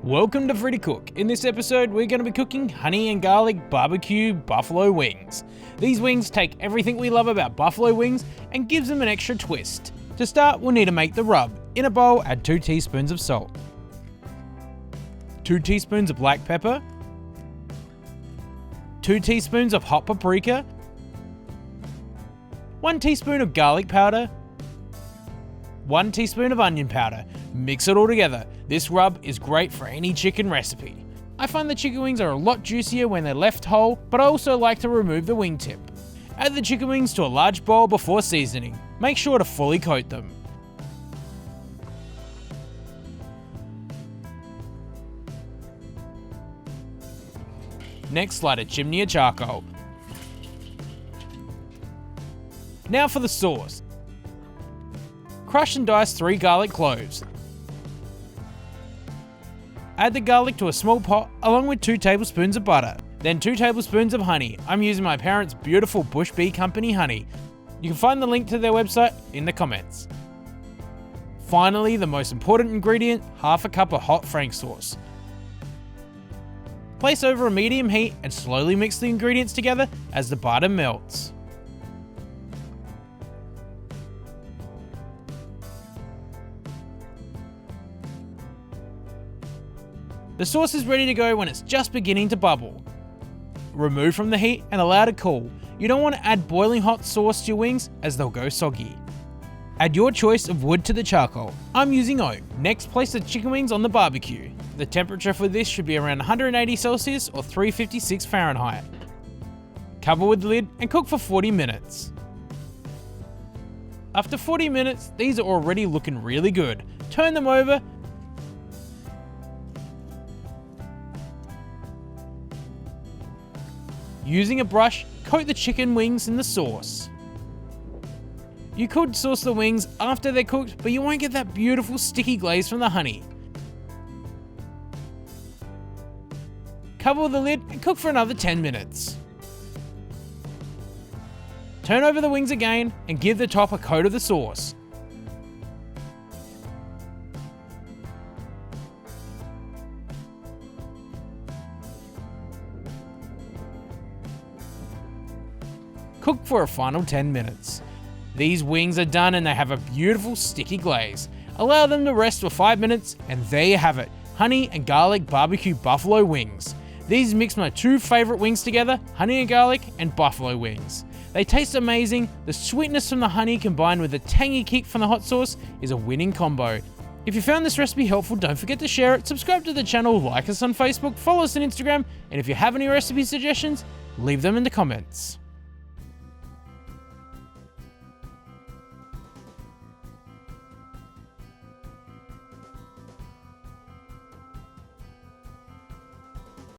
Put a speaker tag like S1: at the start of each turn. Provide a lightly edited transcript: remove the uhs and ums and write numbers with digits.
S1: Welcome to Freddy Cook. In this episode, we're going to be cooking honey and garlic barbecue buffalo wings. These wings take everything we love about buffalo wings and gives them an extra twist. To start, we'll need to make the rub. In a bowl, add 2 teaspoons of salt, 2 teaspoons of black pepper, 2 teaspoons of hot paprika, 1 teaspoon of garlic powder, 1 teaspoon of onion powder. Mix it all together. This rub is great for any chicken recipe. I find the chicken wings are a lot juicier when they're left whole, but I also like to remove the wingtip. Add the chicken wings to a large bowl before seasoning. Make sure to fully coat them. Next, light a chimney of charcoal. Now for the sauce. Crush and dice 3 garlic cloves. Add the garlic to a small pot along with 2 tablespoons of butter, then 2 tablespoons of honey. I'm using my parents' beautiful Bush Bee Company honey. You can find the link to their website in the comments. Finally, the most important ingredient, half a cup of hot Frank sauce. Place over a medium heat and slowly mix the ingredients together as the butter melts. The sauce is ready to go when it's just beginning to bubble. Remove from the heat and allow to cool. You don't want to add boiling hot sauce to your wings as they'll go soggy. Add your choice of wood to the charcoal. I'm using oak. Next, place the chicken wings on the barbecue. The temperature for this should be around 180 Celsius or 356 Fahrenheit. Cover with the lid and cook for 40 minutes. After 40 minutes, these are already looking really good. Turn them over. Using a brush, coat the chicken wings in the sauce. You could sauce the wings after they're cooked, but you won't get that beautiful sticky glaze from the honey. Cover with the lid and cook for another 10 minutes. Turn over the wings again and give the top a coat of the sauce. Cook for a final 10 minutes. These wings are done and they have a beautiful sticky glaze. Allow them to rest for 5 minutes and there you have it, honey and garlic barbecue buffalo wings. These mix my 2 favorite wings together, honey and garlic and buffalo wings. They taste amazing. The sweetness from the honey combined with the tangy kick from the hot sauce is a winning combo. If you found this recipe helpful, don't forget to share it, subscribe to the channel, like us on Facebook, follow us on Instagram, and if you have any recipe suggestions, leave them in the comments.